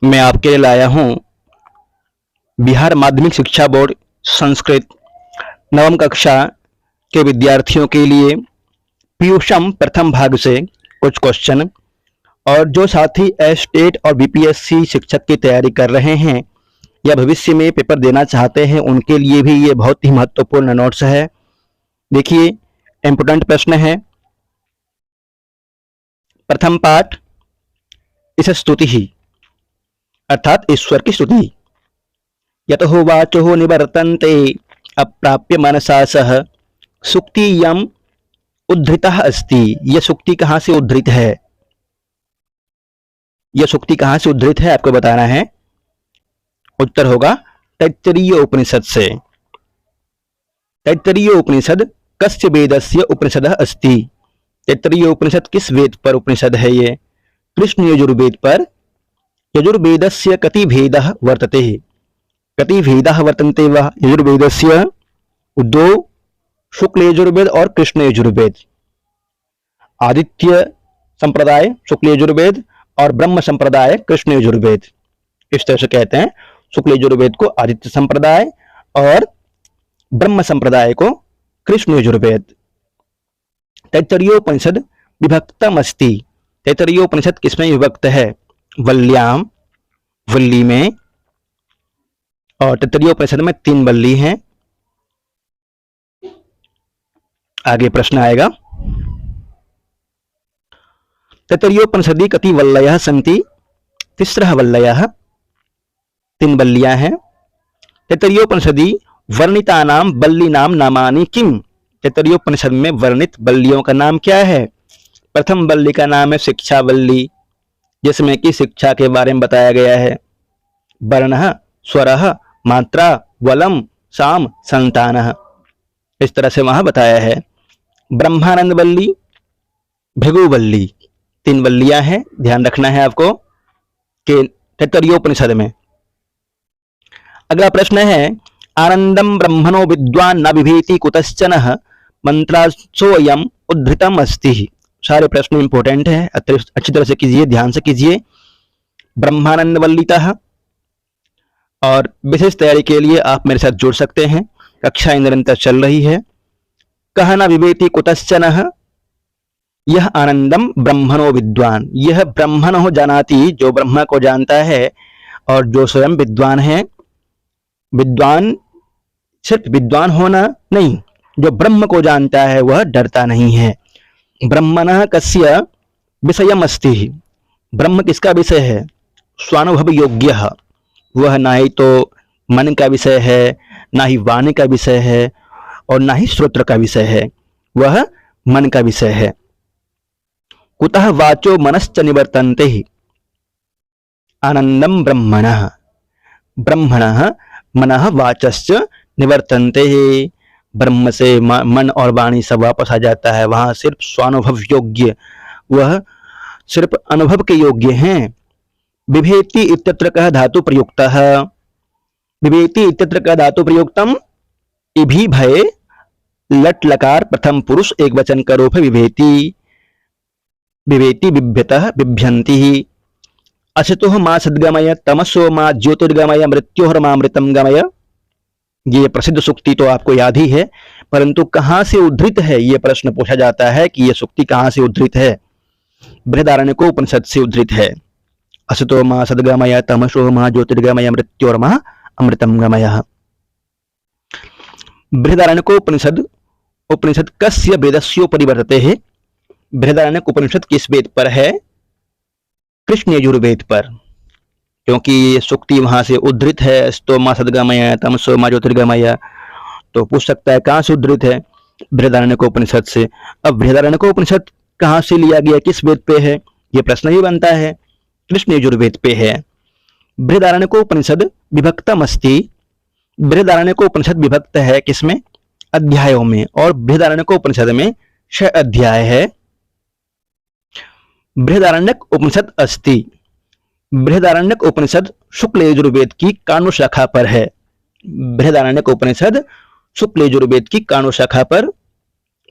मैं आपके लिए लाया हूँ बिहार माध्यमिक शिक्षा बोर्ड संस्कृत नवम कक्षा के विद्यार्थियों के लिए पीयूषम प्रथम भाग से कुछ क्वेश्चन, और जो साथी स्टेट और बीपीएससी शिक्षक की तैयारी कर रहे हैं या भविष्य में पेपर देना चाहते हैं उनके लिए भी ये बहुत ही महत्वपूर्ण नोट्स है। देखिए, इम्पोर्टेंट प्रश्न है। प्रथम पाठ, इस स्तुति ही अर्थात ईश्वर की स्तुति। यतो वाचो निवर्तन्ते अप्राप्य मनसा सह सुक्ति यम उद्धृतः अस्ति। यह सुक्ति कहां से उद्धृत है? यह सुक्ति कहां से उद्धृत है आपको बताना है। उत्तर होगा तैत्तरीय उपनिषद से। तैत्तरीय उपनिषद कस्य वेदस्य उपनिषदः अस्ति। तैत्तरीय उपनिषद किस वेद पर उपनिषद है? ये कृष्ण यजुर्वेद पर। यजुर्वेदस्य कति भेदः वर्तते? कति भेदः वर्तन्ते वह यजुर्वेदस्य? दो, शुक्ल यजुर्वेद और कृष्ण यजुर्वेद। आदित्य संप्रदाय शुक्ल यजुर्वेद और ब्रह्म संप्रदाय कृष्ण यजुर्वेद। इस तरह से कहते हैं, शुक्ल यजुर्वेद को आदित्य संप्रदाय और ब्रह्म संप्रदाय को कृष्ण यजुर्वेद। तैत्तरीयोपनिषद विभक्तम अस्ति। तैत्तरीयोपनिषद किसमें विभक्त है? वल्याम, वल्ली में। और तैत्तरीयोपनिषद में 3 वल्ली हैं। आगे प्रश्न आएगा, तैत्तरीयोपनिषदि कति वल्लयः सन्ति? तिस्रः वल्लयः, 3 वल्लियां हैं। तैत्तरीयोपनिषदि वर्णितानां वल्लीनां नामानि किम? तैत्तरीयोपनिषद में वर्णित वल्लियों का नाम क्या है? प्रथम वल्ली का नाम है शिक्षा वल्ली, जिसमें कि शिक्षा के बारे में बताया गया है। वर्णः, स्वरः, मात्रा, वलम, साम, संतानः, इस तरह से वहां बताया है। ब्रह्मानंद वल्ली, भृगु वल्ली, 3 वल्लियां हैं, ध्यान रखना है आपको कि तैत्तरीयोपनिषद में। अगला प्रश्न है, आनंदम ब्रह्मणो विद्वान न बिभेति कुतश्चनः मंत्रासोऽयम् उद्धृतम् अस्ति। सारे प्रश्न इंपॉर्टेंट है, अच्छी तरह से कीजिए, ध्यान से कीजिए। ब्रह्मानंद वल्लीतः, और विशेष तैयारी के लिए आप मेरे साथ जुड़ सकते हैं, कक्षाएं निरंतर चल रही है। कह न विवेति कुतश्चनः, यह आनंदम ब्रह्मणो विद्वान, यह ब्रह्मण हो जानाति, जो ब्रह्मा को जानता है और जो स्वयं विद्वान है। विद्वान सिर्फ विद्वान होना नहीं, जो ब्रह्म को जानता है वह डरता नहीं है। ब्रह्मणः कस्य विषयम् अस्ति, ब्रह्म किसका विषय है? स्वानुभव योग्यः, वह ना ही तो मन का विषय है, ना ही वाणी का विषय है और ना ही श्रोत्र का विषय है, वह मन का विषय है। कुतः वाचो मनश्च निवर्तन्ते, आनंदम ब्रह्मणः, ब्रह्मणः मनः वाचश्च निवर्तन्ते, ब्रह्म से मन और वाणी सब वापस आ जाता है। वहां सिर्फ स्वानुभव योग्य, वह सिर्फ अनुभव के योग्य हैं। बिभेति इत्यत्र कः धातु प्रयुक्तः? बिभेति इत्यत्र कः धातु प्रयुक्तम? इभी भय लट लकार प्रथम पुरुष एक वचन का रूप है विभेति। बिभेति बिभ्यतः बिभ्यन्ति। असतोः मा सद्गमय तमसो मा ज्योतिर्गमय मृत्योर् मामृतम गमय। ये प्रसिद्ध सूक्ति तो आपको याद ही है, परंतु कहां से उद्धृत है ये प्रश्न पूछा जाता है कि यह सूक्ति कहां से उद्धृत है। बृहदारण्यक उपनिषद से उद्धृत है। असतो मा सद्गमय तमसो मा ज्योतिर्गमय मृत्योर् मा अमृतम गमय। बृहदारण्यक उपनिषद कस्य वेदस्योपरि वर्तते है? बृहदारण्यक उपनिषद किस वेद पर है? कृष्ण यजुर्वेद पर, क्योंकि ये सूक्ति वहां से उद्धृत है। स्तो मा सद्गमय तमसो मा ज्योतिर्गमय, तो पूछ सकता है कहां से उद्धृत है? बृहदारण्यक उपनिषद से। अब बृहदारण्यक उपनिषद कहां से लिया गया, किस वेद पे है, ये प्रश्न ही बनता है। कृष्ण यजुर्वेद पे है। बृहदारण्यक उपनिषद विभक्तम अस्ति। बृहदारण्यक उपनिषद विभक्त है किसमें? अध्यायों में, और बृहदारण्यक उपनिषद में 6 अध्याय है। बृहदारण्यक उपनिषद अस्ति। बृहदारण्यक उपनिषद शुक्ल यजुर्वेद की काण्व शाखा पर है। बृहदारण्यक उपनिषद शुक्ल यजुर्वेद की काण्व शाखा पर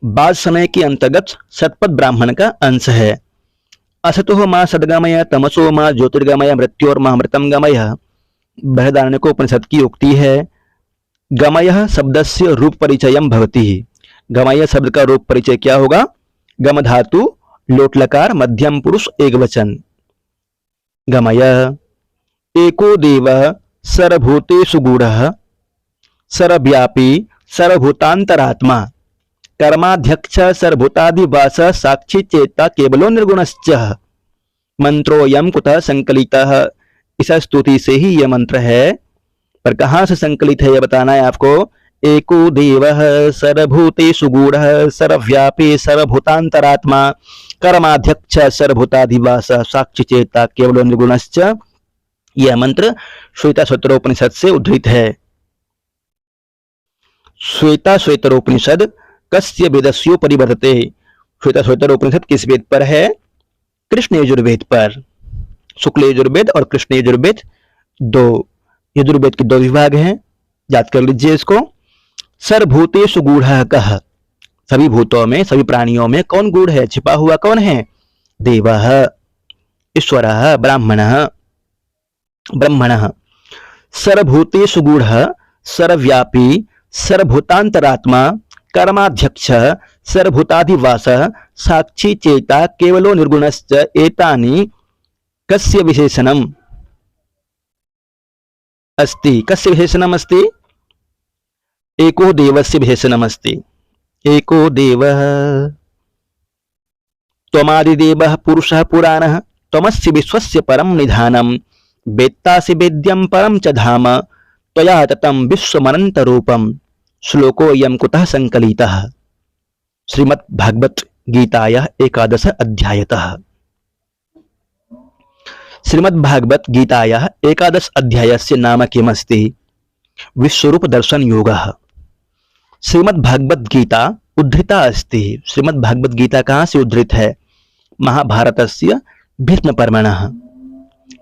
बाद समय के अंतर्गत शतपथ ब्राह्मण का अंश है। असतो मा सद्गमय, तमसो मा ज्योतिर्गमय, मृत्योर्मा मृतम गमय। बृहदारण्यकोपनिषद की उक्ति है। गमय शब्दस्य रूप परिचयम भवति। गमय शब्द का रूप परिचय क्या होगा? गम धातु, लोट लकार, मध्यम पुरुष, एक वचन। गमय। एको देवः सर्वभूतेषु गूढ़ः सर्वव्यापी सर्वभूतांतरात्मा कर्माध्यक्ष सर्वभूतादिवास साक्षी चेता केवलो निर्गुणश्च। मंत्रोयम कुतः संकलितः? इस स्तुति से ही यह मंत्र है, पर कहां से संकलित है यह बताना है आपको। एको देवः सर्वभूतेषु गूढ़ः सर्वव्यापी सर्वभूतांतरात्मा कर्माध्यक्ष सर्वभूताधिवास साक्षी चेता केवलो निर्गुणश्च। यह मंत्र श्वेता श्वेतरोपनिषद से उद्धृत है। श्वेता श्वेतरोपनिषद कस्य वेदस्योपरि वर्तते? श्वेता श्वेतरोपनिषद किस वेद पर है? कृष्ण यजुर्वेद पर। शुक्ल यजुर्वेद और कृष्ण यजुर्वेद दो यजुर्वेद के दो विभाग हैं, याद कर लीजिए इसको। सर्वभूतेषु गूढ़ः कः? सभी भूतों में, सभी प्राणियों में कौन गूढ़ है, छिपा हुआ कौन है? देवः, ईश्वरः, ब्राह्मणः। ब्रह्मणः। सर्वभूतेषु गूढ़ः सर्वव्यापी सर्वभूतांतरात्मा कर्माध्यक्ष सर्वभूताधिवास साक्षी चेता केवलो निर्गुणश्च। एतानि कस्य विशेषणम् अस्ति? कस्य विशेषणम् अस्ति? एको देवस्य विशेषणम् अस्ति। एको देवः त्वमादिदेवः पुरुषः पुराणः त्वमस्य विश्वस्य परम निधानम् वेत्तासि वेद्यं परम च धाम त्वया ततं विश्वमनंत रूपम्। श्लोकोऽयं कुतः संकलितः? श्रीमद् भागवत गीतायाः 11 अध्यायतः। श्रीमद् भागवत गीतायाः 11 अध्यायस्य नाम किमस्ति? विश्वरूप दर्शन योगः। श्रीमद् भागवत गीता उद्धृता अस्ति। श्रीमद् भागवत गीता कहाँ से उद्धृत है? महाभारतस्य भीष्म पर्वणः।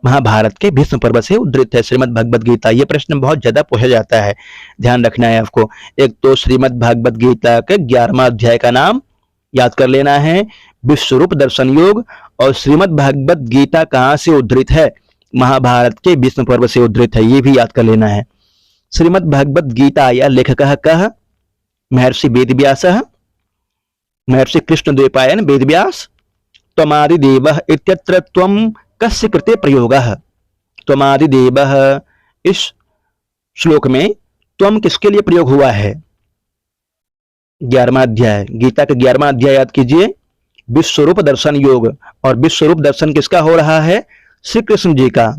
महाभारत के भीष्म पर्व से उद्धृत है श्रीमद् भागवत गीता। ये प्रश्न बहुत ज्यादा पूछा जाता है, ध्यान रखना है आपको। एक तो श्रीमद् भागवत गीता के 11वां अध्याय का नाम याद कर लेना है, विश्वरूप दर्शन योग। और श्रीमद् भागवत गीता कहाँ से उद्धृत है? महाभारत के भीष्म पर्व से उद्धृत है, ये भी याद कर लेना है। श्रीमद् भागवत गीता या लेखकः कः? महर्षि वेदव्यासः। महर्षि कृष्णद्वैपायन वेदव्यास। त्वमादिदेवः इत्यत्र त्वं कस्य कृते प्रयोगः? त्वमादिदेवः, इस श्लोक में त्वम किसके लिए प्रयोग हुआ है? 11वां अध्याय, गीता का 11वां अध्याय याद कीजिए, विश्वरूप दर्शन योग। और विश्वरूप दर्शन किसका हो रहा है? श्री कृष्ण जी का।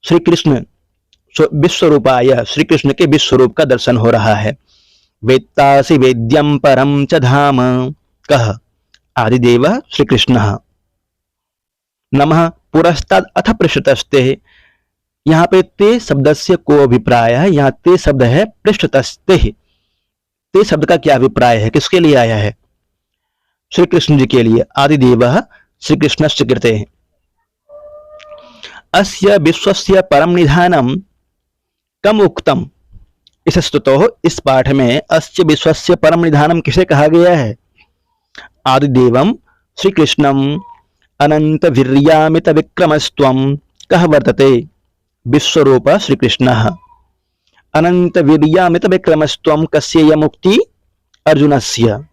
श्री कृष्ण विश्वरूपाय, श्री कृष्ण के विश्वरूप का दर्शन हो रहा है। वेत्तासि वेद्यं परम च धाम कः? आदिदेवः श्री कृष्णः। नमः पुरस्ताद अथ पृष्ठतस्ते। यहाँ पे ते शब्द से को अभिप्राय है, यहाँ ते शब्द है पृष्ठतस्ते। ते शब्द का क्या अभिप्राय है, किसके लिए आया है? श्री कृष्ण जी के लिए। आदिदेवः श्री कृष्णस्य कृते। अस्य विश्वस्य परम निधानम कम उक्तम। इस स्तुतो, इस पाठ में अस्य विश्वस्य परम निधानम किसे कहा गया है? आदिदेवम श्री कृष्णम। अनंत वीर्यामित विक्रमस्त्वं कः वर्तते? विश्वरूप श्री कृष्णः। अनंत वीर्यामित विक्रमस्त्वं कस्य यह मुक्ति? अर्जुनस्य।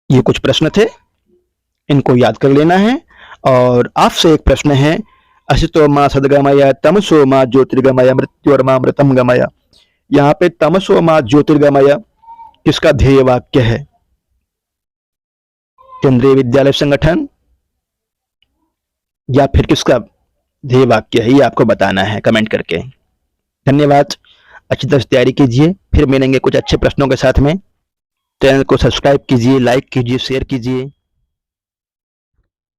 ये कुछ प्रश्न थे, इनको याद कर लेना है। और आपसे एक प्रश्न है, असितो मा सद्गमय तमसो मा ज्योतिर्गमय मृत्योर्मा मृतम गमय। यहाँ पे तमसो मा ज्योतिर्गमय किसका ध्येय वाक्य है? केंद्रीय विद्यालय संगठन या फिर किसका ध्येय वाक्य है, ये आपको बताना है कमेंट करके। धन्यवाद। अच्छी तरह से तैयारी कीजिए, फिर मिलेंगे कुछ अच्छे प्रश्नों के साथ में। चैनल को सब्सक्राइब कीजिए, लाइक कीजिए, शेयर कीजिए।